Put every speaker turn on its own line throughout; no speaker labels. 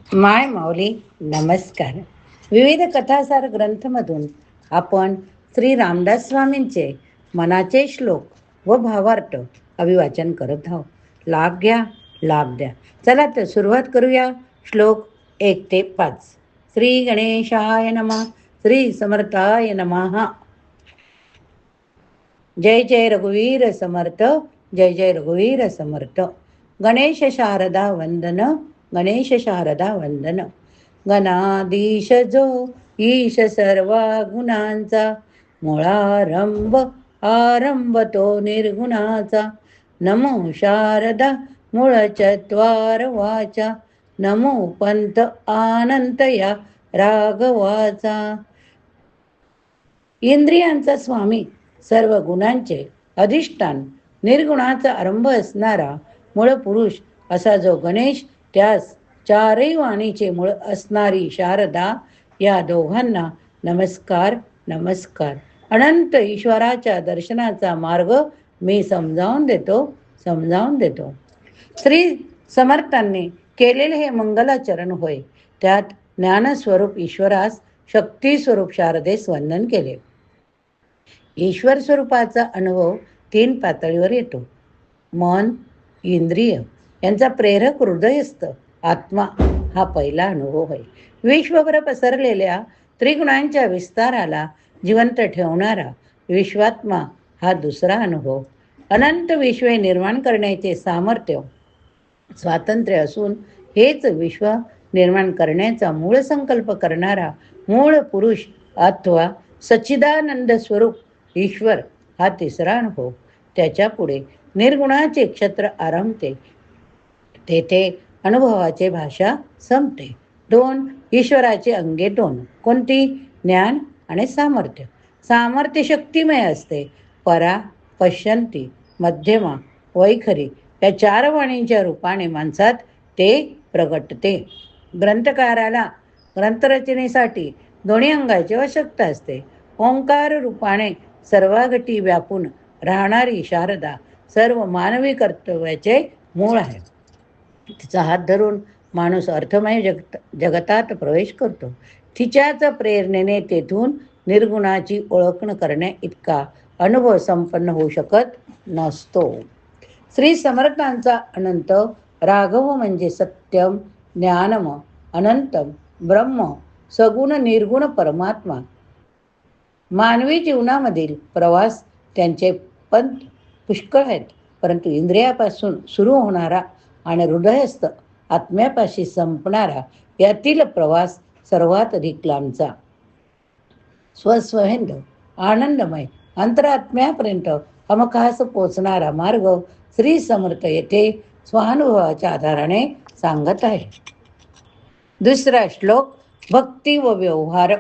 माय माऊली नमस्कार. विविध कथासार ग्रंथमधून आपण श्री रामदास स्वामींचे मनाचे श्लोक व भावार्थ अभिवाचन करत आहोत. लाभ घ्या, लाभ द्या. चला तर सुरुवात करूया. श्लोक 1 ते 5. श्री गणेशाय नमः. श्री समर्थाय नमः. जय जय रघुवीर समर्थ. जय जय रघुवीर समर्थ. गणेश शारदा वंदन. गणेश शारदा वंदन. गणाधीश जो ईश सर्वा गुणांचा, मुळारंभ आरंभ तो निर्गुणाचा. नमो शारदा मूळ चत्वार वाचा, नमो पंथ आनंत या राघवाचा. इंद्रियांचा स्वामी, सर्व गुणांचे अधिष्ठान, निर्गुणाचा आरंभ असणारा मूळ पुरुष असा जो गणेश, त्यास चारही वाणीचे मूळ असणारी शारदा, या दोघांना नमस्कार नमस्कार. अनंत ईश्वराच्या दर्शनाचा मार्ग मी समजावून देतो. श्री समर्थांनी केलेले हे मंगलाचरण होय. त्यात ज्ञानस्वरूप ईश्वरास, शक्ती स्वरूप शारदेस वंदन केले. ईश्वर स्वरूपाचा अनुभव 3 पातळीवर येतो. मन, इंद्रिय यांचा प्रेरक हृदयस्थ आत्मा हा पहिला अनुभव होय. विश्वभर पसरलेल्या त्रिगुणांच्या विस्ताराला जिवंत ठेवणारा विश्वात्मा हा दुसरा अनुभव. अनंत विश्वे निर्माण करण्याचे सामर्थ्य, स्वातंत्र्य असून हेच विश्व निर्माण करण्याचा मूळ संकल्प करणारा मूळ पुरुष अथवा सच्चिदानंद स्वरूप ईश्वर हा तिसरा अनुभव. त्याच्या पुढे निर्गुणाचे क्षेत्र आरंभते. तेथे अनुभवाचे भाषा संपते. 2 ईश्वराचे अंगे 2. कोणती? ज्ञान आणि सामर्थ्य. सामर्थ्य शक्तिमय असते. परा, पश्यंती, मध्यमा, वैखरी या 4 वाणींच्या रूपाने माणसात ते प्रगटते. ग्रंथकाराला ग्रंथरचनेसाठी दोन्ही अंगाची आवश्यकता असते. ओंकार रूपाने सर्वागती व्यापून राहणारी शारदा सर्व मानवी कर्तव्याचे मूळ आहे. तिचा हात धरून माणूस अर्थमय जगतात प्रवेश करतो. तिच्याच प्रेरणेने तेथून निर्गुणाची ओळख करण्या इतका अनुभव संपन्न होऊ शकत नसतो. श्री समर्थांचा अनंत राघव म्हणजे सत्यम, ज्ञानम, अनंतम, ब्रह्म, सगुण निर्गुण परमात्मा. मानवी जीवनामधील प्रवास त्यांचे पंथ पुष्कळ आहेत, परंतु इंद्रियापासून सुरू होणारा आणि हृदयस्थ आत्म्यापाशी संपणारा यातील प्रवास सर्वात अधिक लांबचा. स्वस्वहेंद आनंदमय अंतरात्म्यापर्यंत हमखास पोचणारा मार्ग श्री समर्थ येथे स्वानुभवाच्या आधाराने सांगत आहे. दुसरा श्लोक भक्ती व व्यवहार.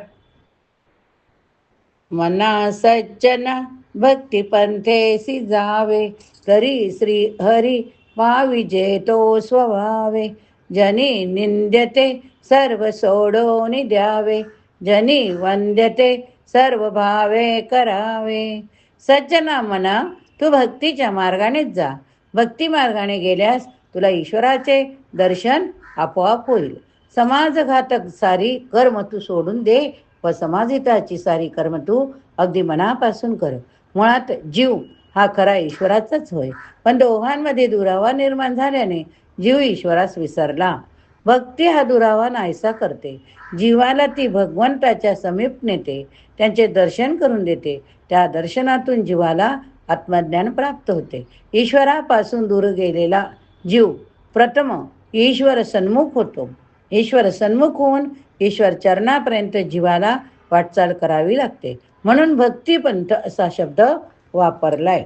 मना सज्जना भक्ती पंथेसी जावे, तरी श्री हरी पाविजे तो स्वभावे. जनी निंद्यते सर्व सोडोनी द्यावे, जनी वंद्यते सर्व भावे करावे. सज्जना मना, तू भक्तीच्या मार्गानेच जा. भक्ती मार्गाने गेल्यास तुला ईश्वराचे दर्शन आपोआप होईल. समाजघातक सारी कर्म तू सोडून दे व समाजहिताची सारी कर्म तू अगदी मनापासून कर. मुळात जीव हा खरा ईश्वराचाच होय, पण दोघांमध्ये दुरावा निर्माण झाल्याने जीव ईश्वरास विसरला. भक्ती हा दुरावा नाहीसा करते. जीवाला ती भगवंताच्या समीप नेते, त्यांचे दर्शन करून देते. त्या दर्शनातून जीवाला आत्मज्ञान प्राप्त होते. ईश्वरापासून दूर गेलेला जीव प्रथम ईश्वर सन्मुख होतो. ईश्वर सन्मुख होऊन ईश्वर चरणापर्यंत जीवाला वाटचाल करावी लागते. म्हणून भक्तिपंथ असा शब्द वापरलाय.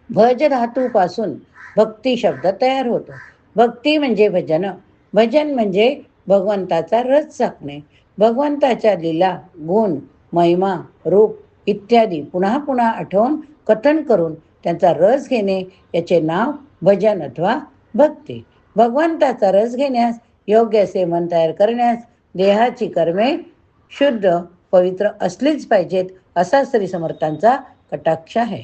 भज धातूपासून भक्ती शब्द तयार होतो. भक्ती म्हणजे भजन, भजन म्हणजे भगवंताचा रस चाकणे. भगवंताच्या लीला, गुण, महिमा, रूप इत्यादी पुन्हा पुन्हा आठवून कथन करून त्यांचा रस घेणे याचे नाव भजन अथवा भक्ती. भगवंताचा रस घेण्यास, योग्य असे मन तयार करण्यास देहाची कर्मे शुद्ध पवित्र असलीच पाहिजेत, असा श्री समर्थांचा कटाक्ष आहे.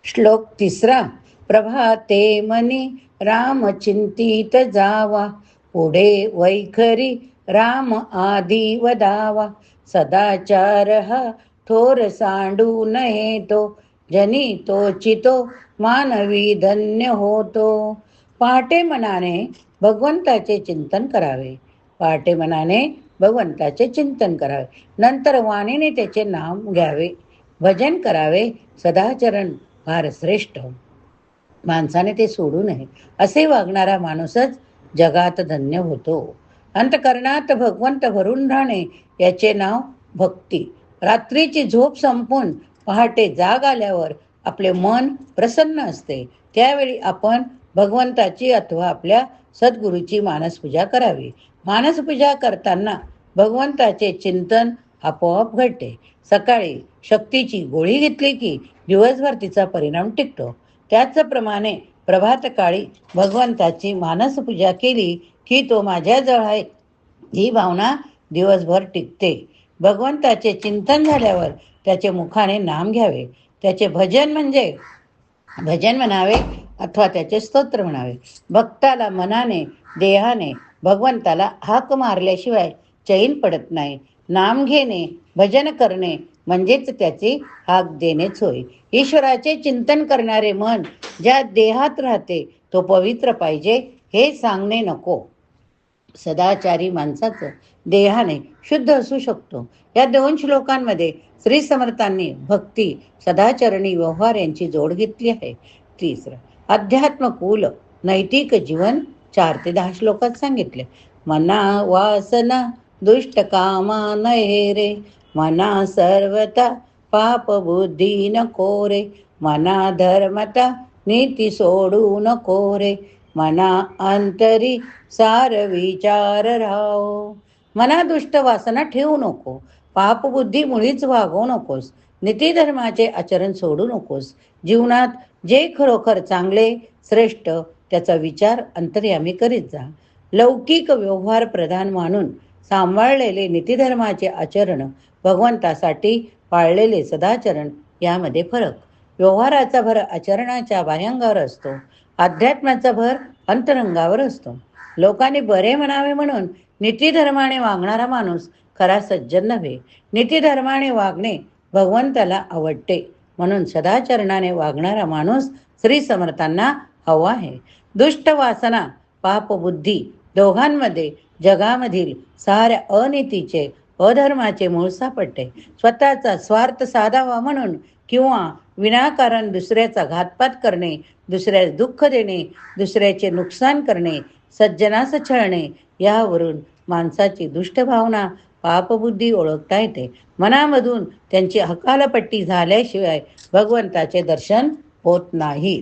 श्लोक 3. प्रभाते मनी राम चिंतित जावा, पुढे वैखरी राम आदी वदावा. सदाचार हा थोर सांडू नये तो, जनी तोचितो मानवी धन्य होतो. पहाटे मनाने भगवंताचे चिंतन करावे. पहाटे मनाने भगवंताचे चिंतन करावे. नंतर वाणीने त्याचे नाम घ्यावे. भजन करावे. सदाचरण फार श्रेष्ठ. माणसाने ते सोडू नये. असे वागणारा माणूसच जगात धन्य होतो. अंतकरणात भगवंत भरून राहणे याचे नाव भक्ती. रात्रीची झोप संपून पहाटे जाग आल्यावर आपले मन प्रसन्न असते. त्यावेळी आपण भगवंताची अथवा आपल्या सद्गुरूची मानसपूजा करावी. मानसपूजा करताना भगवंताचे चिंतन आपोआप घडते. सकाळी शक्तीची गोळी घेतली की दिवसभर तिचा परिणाम टिकतो. त्याचप्रमाणे प्रभातकाळी भगवंताची मानसपूजा केली की तो माझ्याजवळ आहे ही भावना दिवसभर टिकते. भगवंताचे चिंतन झाल्यावर त्याचे मुखाने नाम घ्यावे. त्याचे भजन म्हणावे अथवा त्याचे स्तोत्र म्हणावे. भक्ताला मनाने देहाने भगवंताला हाक मारल्याशिवाय चैन पडत नाही. नाम घेणे भजन करणे म्हणजेच त्याची हाक देणेच होय. ईश्वराचे चिंतन करणारे मन ज्या देहात राहते तो पवित्र पाहिजे हे सांगणे नको. सदाचारी माणसाचं देहाने शुद्ध असू शकतो. या 2 श्लोकांमध्ये श्री समर्थांनी भक्ती सदाचरणी व्यवहार यांची जोड घेतली आहे. तिसरं अध्यात्मकूल नैतिक जीवन 4 ते 10 श्लोकात सांगितले. मना वासना दुष्ट कामा नये रे, मना सर्वता पाप बुद्धी नको रे, मना धर्मता नीती सोडू नको रे, मना अंतरी सार विचार राहो. मना दुष्ट वासना ठेवू नको. पापबुद्धी मुळीच वागवू नकोस. नीतिधर्माचे आचरण सोडू नकोस. जीवनात जे खरोखर चांगले श्रेष्ठ त्याचा विचार अंतर्यामी करीत जा. लौकिक व्यवहार प्रधान मानून सांभाळलेले नीतिधर्माचे आचरण, भगवंतासाठी पाळलेले सदाचरण यामध्ये फरक. व्यवहाराचा भर आचरणाच्या बाह्यांगावर असतो. अध्यात्माचा भर अंतरंगावर असतो. लोकांनी बरे म्हणावे म्हणून नीतिधर्माने वागणारा माणूस खरा सज्जन नव्हे. नीतिधर्माने वागणे भगवंताला आवडते म्हणून सदाचरणाने वागणारा माणूस श्री समर्थांना हवा आहे. दुष्ट वासना पापबुद्धी दोघांमध्ये जगामधील साऱ्या अनीतीचे अधर्माचे मूळ सापडते. स्वतःचा स्वार्थ साधावा म्हणून किंवा विनाकारण दुसऱ्याचा घातपात करणे, दुसऱ्यास दुःख देणे, दुसऱ्याचे नुकसान करणे, सज्जनास छळणे यावरून माणसाची दुष्ट भावना पापबुद्धी ओळखता येते. मनामधून त्यांची हकालपट्टी झाल्याशिवाय भगवंताचे दर्शन होत नाही.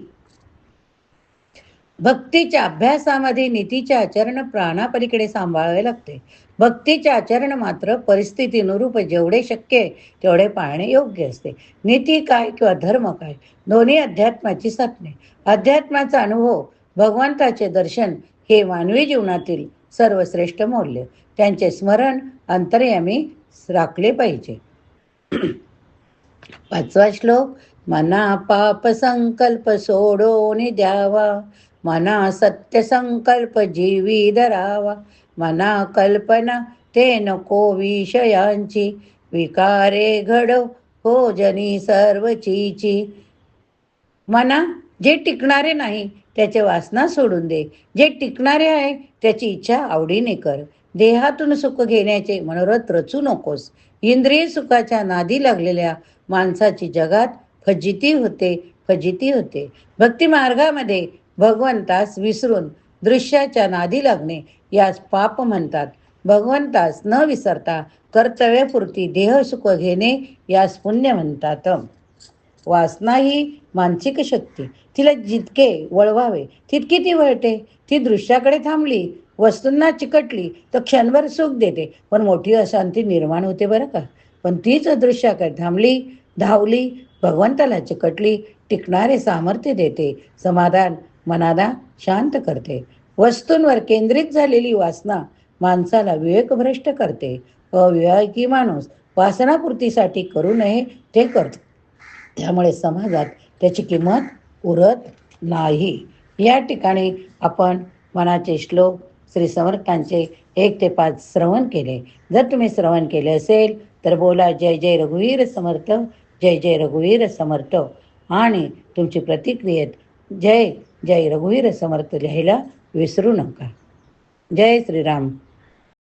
भक्तीच्या अभ्यासामध्ये नीतीचे आचरण प्राणापलीकडे सांभाळावे लागते. भक्तीचे आचरण मात्र परिस्थितीनुरूप जेवढे शक्य आहे तेवढे पाळणे योग्य असते. नीती काय किंवा धर्म काय दोन्ही अध्यात्माची साधने. अध्यात्माचा अनुभव भगवंताचे दर्शन हे मानवी जीवनातील सर्वश्रेष्ठ मौल्य. त्यांचे स्मरण अंतर्यामी राखले पाहिजे. 5वा श्लोक. मना पाप संकल्प सोडून द्यावा, मना सत्य संकल्प जीवी धरावा, मना कल्पना ते नको विषयांची, विकारे घडो हो जनी सर्वचीची. मना जे टिकणारे नाही त्याचे वासना सोडून दे. जे टिकणारे आहे त्याची इच्छा आवडीने कर. देहातून सुख घेण्याचे मनोरथ रचू नकोस. इंद्रिय सुखाच्या नादी लागलेल्या माणसाची जगात फजिती होते. भक्ती मार्गामध्ये भगवंतास विसरून दृश्याच्या नादी लागणे यास पाप म्हणतात. भगवंतास न विसरता कर्तव्यपूर्ती देह सुख घेणे यास पुण्य म्हणतात. वासना ही मानसिक शक्ती. तिला जितके वळवावे तितकी ती वळते. ती दृश्याकडे थांबली, वस्तूंना चिकटली तर क्षणभर सुख देते, पण मोठी अशांती निर्माण होते बरं का. पण तीच दृश्याकडे थांबली, धावली, भगवंताला चिकटली, टिकणारे सामर्थ्य देते, समाधान मनाला शांत करते. वस्तूंवर केंद्रित झालेली वासना माणसाला विवेकभ्रष्ट करते. अविवेकी माणूस वासनापूर्तीसाठी करू नये ते करतो. त्यामुळे समाजात त्याची किंमत उरत नाही. या ठिकाणी आपण मनाचे श्लोक श्री समर्थांचे 1 ते 5 श्रवण केले. जर तुम्ही श्रवण केले असेल तर बोला जय जय रघुवीर समर्थ, जय जय रघुवीर समर्थ. आणि तुमची प्रतिक्रियेत जय जय रघुवीर समर्थ लिहायला विसरू नका. जय श्रीराम.